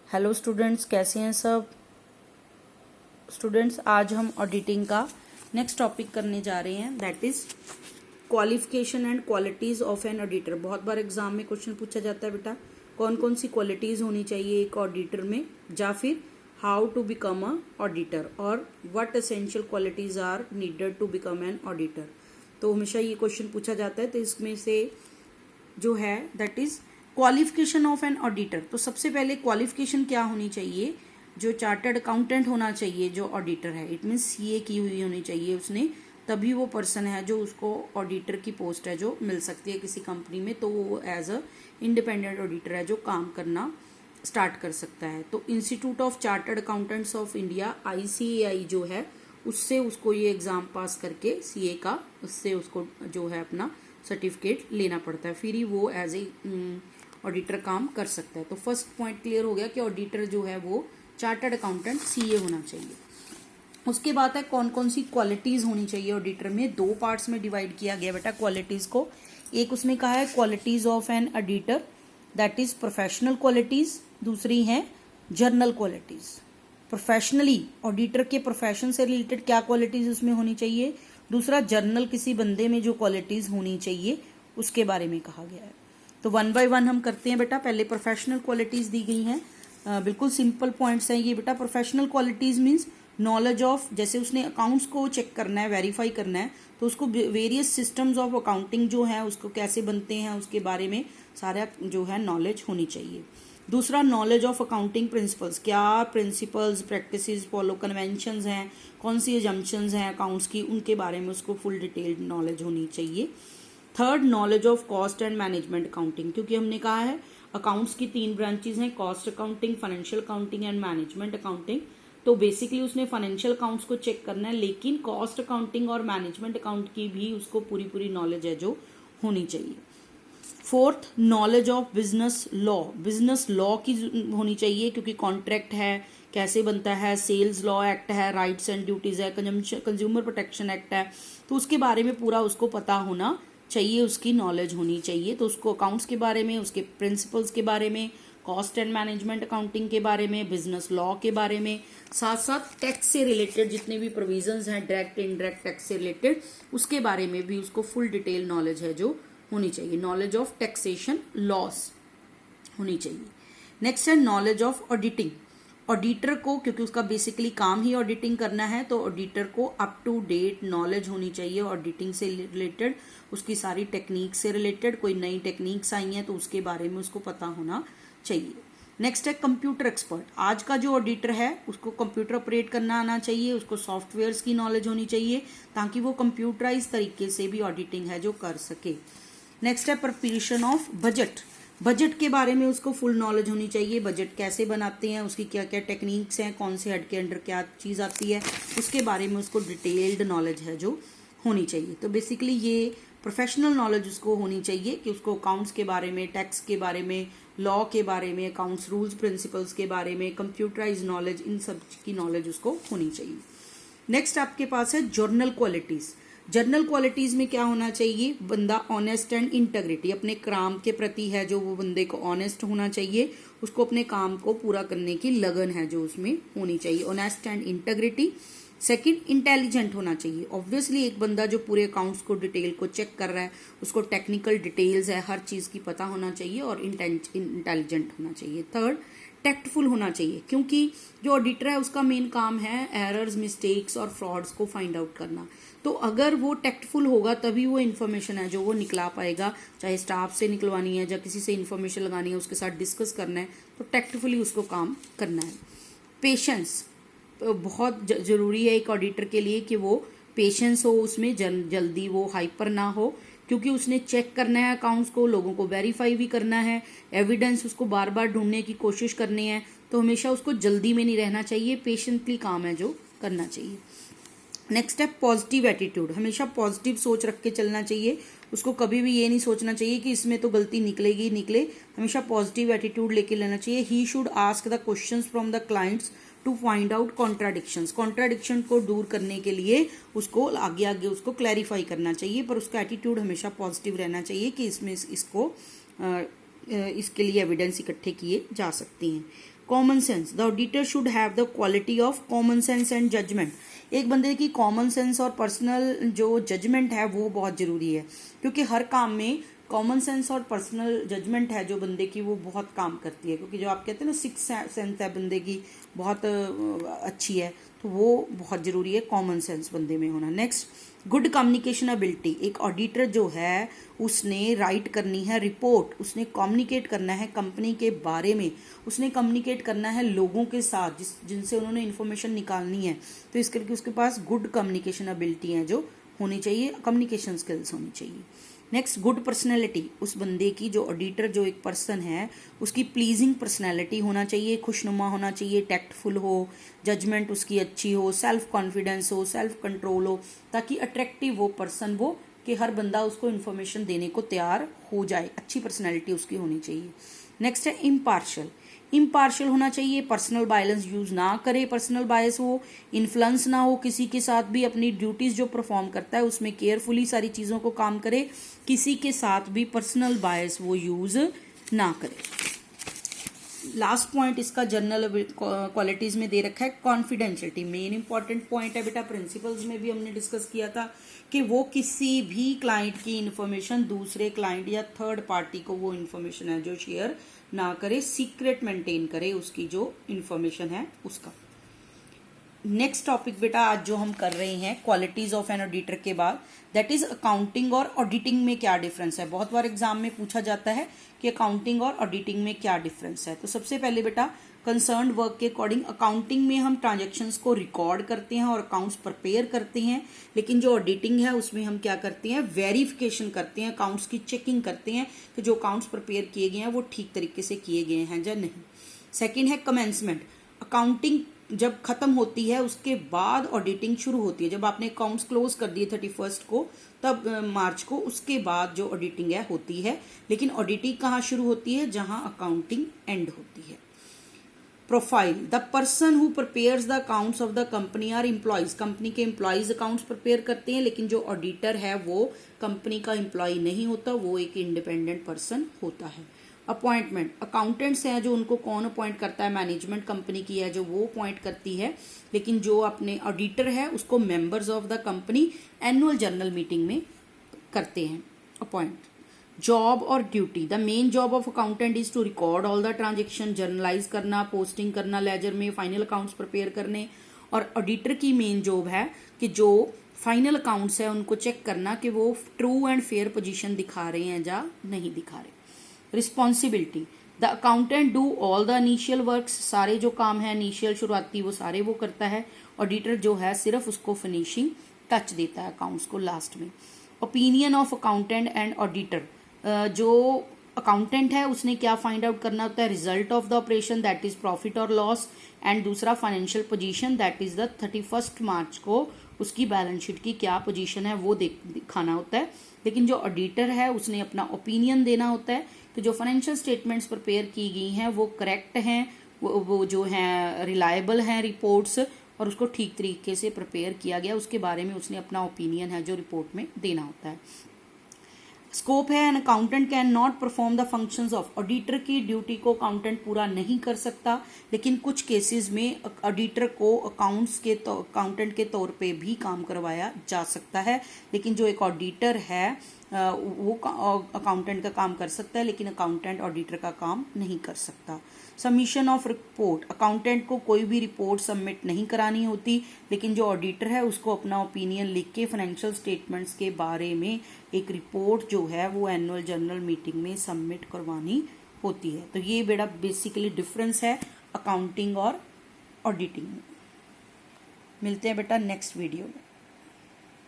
Hello students, कैसे हैं सब स्टूडेंट्स। आज हम ऑडिटिंग का नेक्स्ट टॉपिक करने जा रहे हैं, that is qualification and qualities of an auditor. बहुत बार एग्जाम में क्वेश्चन पूछा जाता है बेटा कौन कौन सी क्वालिटीज होनी चाहिए एक ऑडिटर में, या फिर how to become a auditor और what essential qualities are needed to become an auditor. तो हमेशा ये क्वेश्चन पूछा जाता है। तो इसमें से जो है that is qualification of N auditor. तो सबसे पहले क्वालिफिकेशन क्या होनी चाहिए, जो चार्टर्ड अकाउंटेंट होना चाहिए जो ऑडिटर है, इट मीन्स सीए की हुई होनी चाहिए उसने, तभी वो पर्सन है जो उसको ऑडिटर की पोस्ट है जो मिल सकती है किसी कंपनी में। तो वो एज अ इंडिपेंडेंट ऑडिटर है जो काम करना स्टार्ट कर सकता है। तो institute of chartered accountants of India ICAI जो है उससे उसको ये एग्जाम पास करके सीए का, उससे उसको जो है अपना सर्टिफिकेट लेना पड़ता है, फिर ही वो एज ए ऑडिटर काम कर सकता है। तो फर्स्ट पॉइंट क्लियर हो गया कि ऑडिटर जो है वो चार्टर्ड अकाउंटेंट सीए होना चाहिए। उसके बाद है कौन कौन सी क्वालिटीज होनी चाहिए ऑडिटर में। दो पार्ट्स में डिवाइड किया गया बेटा क्वालिटीज को। एक उसमें कहा है qualities of an auditor, that is professional qualities. दूसरी है जर्नल क्वालिटीज। प्रोफेशनली ऑडिटर के प्रोफेशन से रिलेटेड क्या क्वालिटीज उसमें होनी चाहिए, दूसरा जर्नल किसी बंदे में जो क्वालिटीज होनी चाहिए उसके बारे में कहा गया है। तो वन बाय वन हम करते हैं बेटा। पहले प्रोफेशनल क्वालिटीज दी गई हैं, बिल्कुल सिंपल पॉइंट्स हैं ये बेटा। Professional qualities means knowledge of, जैसे उसने अकाउंट्स को चेक करना है, वेरीफाई करना है, तो उसको वेरियस सिस्टम्स ऑफ अकाउंटिंग जो है उसको कैसे बनते हैं उसके बारे में सारा जो है नॉलेज होनी चाहिए। दूसरा नॉलेज ऑफ अकाउंटिंग प्रिंसिपल्स, क्या प्रिंसिपल्स प्रैक्टिसेस फॉलो कन्वेंशंस हैं, कौन सी एजम्पशंस हैं अकाउंट्स की, उनके बारे में उसको फुल डिटेल्ड नॉलेज होनी चाहिए। Third knowledge of cost and management accounting, क्योंकि हमने कहा है अकाउंट्स की 3 ब्रांचेज हैं, cost accounting, financial accounting and management accounting. तो बेसिकली उसने फाइनेंशियल अकाउंट्स को चेक करना है, लेकिन कॉस्ट अकाउंटिंग और मैनेजमेंट अकाउंट की भी उसको पूरी नॉलेज है जो होनी चाहिए। Fourth knowledge of business law, business law की होनी चाहिए, क्योंकि कॉन्ट्रैक्ट है कैसे बनता है, सेल्स लॉ एक्ट है, राइट्स एंड ड्यूटीज है, कंज्यूमर प्रोटेक्शन एक्ट है, तो उसके बारे में पूरा उसको पता होना चाहिए, उसकी नॉलेज होनी चाहिए। तो उसको अकाउंट्स के बारे में, उसके प्रिंसिपल्स के बारे में, कॉस्ट एंड मैनेजमेंट अकाउंटिंग के बारे में, बिजनेस लॉ के बारे में, साथ साथ टैक्स से रिलेटेड जितने भी प्रोविजंस हैं डायरेक्ट इनडायरेक्ट टैक्स से रिलेटेड उसके बारे में भी उसको फुल डिटेल नॉलेज है जो होनी चाहिए। नॉलेज ऑफ टैक्सेशन लॉस होनी चाहिए। नेक्स्ट है नॉलेज ऑफ ऑडिटिंग। ऑडिटर को, क्योंकि उसका बेसिकली काम ही ऑडिटिंग करना है, तो ऑडिटर को अप टू डेट नॉलेज होनी चाहिए ऑडिटिंग से रिलेटेड, उसकी सारी टेक्निक से रिलेटेड। कोई नई टेक्निक्स आई हैं तो उसके बारे में उसको पता होना चाहिए। नेक्स्ट है कंप्यूटर एक्सपर्ट। आज का जो ऑडिटर है उसको कंप्यूटर ऑपरेट करना आना चाहिए, उसको सॉफ्टवेयर्स की नॉलेज होनी चाहिए, ताकि वो कंप्यूटराइज तरीके से भी ऑडिटिंग है जो कर सके। नेक्स्ट है प्रिपरेशन ऑफ बजट। बजट के बारे में उसको फुल नॉलेज होनी चाहिए, बजट कैसे बनाते हैं, उसकी क्या क्या टेक्निक्स हैं, कौन से हेड के अंडर क्या चीज़ आती है, उसके बारे में उसको डिटेल्ड नॉलेज है जो होनी चाहिए। तो बेसिकली ये प्रोफेशनल नॉलेज उसको होनी चाहिए कि उसको अकाउंट्स के बारे में, टैक्स के बारे में, लॉ के बारे में, अकाउंट्स रूल्स प्रिंसिपल्स के बारे में, कंप्यूटराइज नॉलेज, इन सब की नॉलेज उसको होनी चाहिए। नेक्स्ट आपके पास है जर्नल क्वालिटीज। जर्नल क्वालिटीज में क्या होना चाहिए, बंदा ऑनेस्ट एंड इंटेग्रिटी, अपने काम के प्रति है जो वो बंदे को ऑनेस्ट होना चाहिए, उसको अपने काम को पूरा करने की लगन है जो उसमें होनी चाहिए, honest and integrity. Second intelligent होना चाहिए। ऑब्वियसली एक बंदा जो पूरे अकाउंट्स को डिटेल को चेक कर रहा है उसको टेक्निकल डिटेल्स है हर चीज की पता होना चाहिए और इंटेलिजेंट होना चाहिए। थर्ड टैक्टफुल होना चाहिए, क्योंकि जो ऑडिटर है उसका मेन काम है एरर्स, मिस्टेक्स और फ्रॉड्स को फाइंड आउट करना। तो अगर वो टैक्टफुल होगा तभी वो इन्फॉर्मेशन है जो वो निकला पाएगा, चाहे स्टाफ से निकलवानी है या किसी से इन्फॉर्मेशन लगानी है, उसके साथ डिस्कस करना है, तो टैक्टफुली उसको काम करना है। पेशेंस बहुत जरूरी है एक ऑडिटर के लिए कि वो पेशेंस हो, उसमें जल्दी वो हाइपर ना हो, क्योंकि उसने चेक करना है अकाउंट्स को, लोगों को वेरीफाई भी करना है, एविडेंस उसको बार बार ढूंढने की कोशिश करनी है, तो हमेशा उसको जल्दी में नहीं रहना चाहिए, पेशेंटली काम है जो करना चाहिए। नेक्स्ट है पॉजिटिव एटीट्यूड। हमेशा पॉजिटिव सोच रख के चलना चाहिए, उसको कभी भी ये नहीं सोचना चाहिए कि इसमें तो गलती निकलेगी निकले, हमेशा पॉजिटिव एटीट्यूड लेके लेना चाहिए। He should ask the questions from the clients to find out contradictions. Contradiction को दूर करने के लिए उसको आगे आगे उसको क्लैरिफाई करना चाहिए, पर उसका एटीट्यूड हमेशा पॉजिटिव रहना चाहिए कि इसमें इसको इसके लिए एविडेंस इकट्ठे किए जा सकते हैं। Common sense, the auditor should have the quality of common sense and judgement. एक बंदे की कॉमन सेंस और पर्सनल जो जजमेंट है वो बहुत जरूरी है, क्योंकि हर काम में कॉमन सेंस और पर्सनल जजमेंट है जो बंदे की वो बहुत काम करती है, क्योंकि जो आप कहते हैं ना सिक्स सेंस है बंदे की बहुत अच्छी है, तो वो बहुत ज़रूरी है कॉमन सेंस बंदे में होना। Next, good communication ability. एक ऑडिटर जो है उसने राइट करनी है रिपोर्ट, उसने कम्युनिकेट करना है कंपनी के बारे में, उसने कम्युनिकेट करना है लोगों के साथ जिनसे उन्होंने इन्फॉर्मेशन निकालनी है, तो इस करके उसके पास गुड कम्युनिकेशन एबिलिटी है जो होनी चाहिए, कम्युनिकेशन स्किल्स होनी चाहिए। Next, good personality. उस बंदे की जो ऑडिटर जो एक पर्सन है उसकी प्लीजिंग पर्सनैलिटी होना चाहिए, खुशनुमा होना चाहिए, टैक्टफुल हो, जजमेंट उसकी अच्छी हो, सेल्फ कॉन्फिडेंस हो, सेल्फ कंट्रोल हो, ताकि अट्रैक्टिव हो पर्सन वो कि हर बंदा उसको इन्फॉर्मेशन देने को तैयार हो जाए, अच्छी पर्सनैलिटी उसकी होनी चाहिए। नेक्स्ट है इम्पार्शियल। इम्पार्शियल होना चाहिए, पर्सनल बायलेंस यूज ना करे, पर्सनल बायस हो, इन्फ्लुएंस ना हो किसी के साथ भी, अपनी ड्यूटीज जो परफॉर्म करता है उसमें केयरफुली सारी चीज़ों को काम करे, किसी के साथ भी पर्सनल बायस वो यूज ना करे। लास्ट पॉइंट इसका जर्नल क्वालिटीज में दे रखा है कॉन्फिडेंशियलिटी। मेन इंपॉर्टेंट पॉइंट है बेटा, प्रिंसिपल्स में भी हमने डिस्कस किया था कि वो किसी भी क्लाइंट की इन्फॉर्मेशन दूसरे क्लाइंट या थर्ड पार्टी को वो इन्फॉर्मेशन है जो शेयर ना करे, सीक्रेट मेंटेन करे उसकी जो इन्फॉर्मेशन है उसका। नेक्स्ट टॉपिक बेटा आज जो हम कर रहे हैं क्वालिटीज ऑफ एन ऑडिटर के बाद, दैट इज अकाउंटिंग और ऑडिटिंग में क्या डिफरेंस है। बहुत बार एग्जाम में पूछा जाता है कि अकाउंटिंग और ऑडिटिंग में क्या डिफरेंस है। तो सबसे पहले बेटा कंसर्न्ड वर्क के अकॉर्डिंग, अकाउंटिंग में हम ट्रांजैक्शंस को रिकॉर्ड करते हैं और अकाउंट्स प्रिपेयर करते हैं, लेकिन जो ऑडिटिंग है उसमें हम क्या करते हैं, वेरिफिकेशन करते हैं, अकाउंट्स की चेकिंग करते हैं कि जो अकाउंट्स प्रिपेयर किए गए हैं वो ठीक तरीके से किए गए हैं या नहीं। सेकेंड है कमेंसमेंट। अकाउंटिंग जब खत्म होती है उसके बाद ऑडिटिंग शुरू होती है, जब आपने अकाउंट्स क्लोज कर दिए 31 को, तब मार्च को, उसके बाद जो ऑडिटिंग है होती है। लेकिन ऑडिटिंग कहाँ शुरू होती है, जहां अकाउंटिंग एंड होती है। Profile, the person who prepares the accounts of the company are employees. Company के एम्प्लॉयज अकाउंट्स प्रिपेयर करते हैं, लेकिन जो ऑडिटर है वो कंपनी का एम्प्लॉय नहीं होता, वो एक इंडिपेंडेंट पर्सन होता है। अपॉइंटमेंट, अकाउंटेंट्स हैं जो उनको कौन अपॉइंट करता है, मैनेजमेंट कंपनी की है जो वो अपॉइंट करती है, लेकिन जो अपने ऑडिटर है उसको members of the company annual general meeting में करते हैं अपॉइंट। जॉब और duty, the main job of accountant is to record all the transaction, journalise करना, पोस्टिंग करना लेजर में, फाइनल अकाउंट्स प्रिपेयर करने। और ऑडिटर की मेन जॉब है कि जो फाइनल अकाउंट्स है उनको चेक करना कि वो ट्रू एंड फेयर पोजीशन दिखा रहे हैं या नहीं दिखा रहे। Responsibility, the accountant do all the initial works, सारे जो काम है इनिशियल शुरुआती वो सारे वो करता है, ऑडिटर जो है सिर्फ उसको फिनिशिंग टच देता है अकाउंट्स को लास्ट में। Opinion of accountant and auditor, जो अकाउंटेंट है उसने क्या फाइंड आउट करना होता है, result of the operation that is profit और लॉस, एंड दूसरा financial position that is the 31 मार्च को उसकी बैलेंस शीट की क्या पोजीशन है वो दिखाना होता है। लेकिन जो ऑडिटर है उसने अपना ओपिनियन देना होता है कि जो फाइनेंशियल स्टेटमेंट्स प्रिपेयर की गई हैं वो करेक्ट हैं, वो जो हैं रिलायबल हैं रिपोर्ट्स, और उसको ठीक तरीके से प्रिपेयर किया गया, उसके बारे में उसने अपना ओपिनियन है जो रिपोर्ट में देना होता है। स्कोप है, an accountant can not perform the functions of, auditor की ड्यूटी को अकाउंटेंट पूरा नहीं कर सकता, लेकिन कुछ केसेस में ऑडिटर को अकाउंटेंट के तौर पे भी काम करवाया जा सकता है। लेकिन जो एक ऑडिटर है वो अकाउंटेंट का काम कर सकता है, लेकिन अकाउंटेंट ऑडिटर का काम नहीं कर सकता। सबमिशन ऑफ रिपोर्ट, अकाउंटेंट को कोई भी रिपोर्ट सबमिट नहीं करानी होती, लेकिन जो ऑडिटर है उसको अपना ओपिनियन लिख के फाइनेंशियल स्टेटमेंट्स के बारे में एक रिपोर्ट जो है वो एनुअल जनरल मीटिंग में सबमिट करवानी होती है। तो ये बेटा बेसिकली डिफरेंस है अकाउंटिंग और ऑडिटिंग में। मिलते हैं बेटा नेक्स्ट वीडियो में।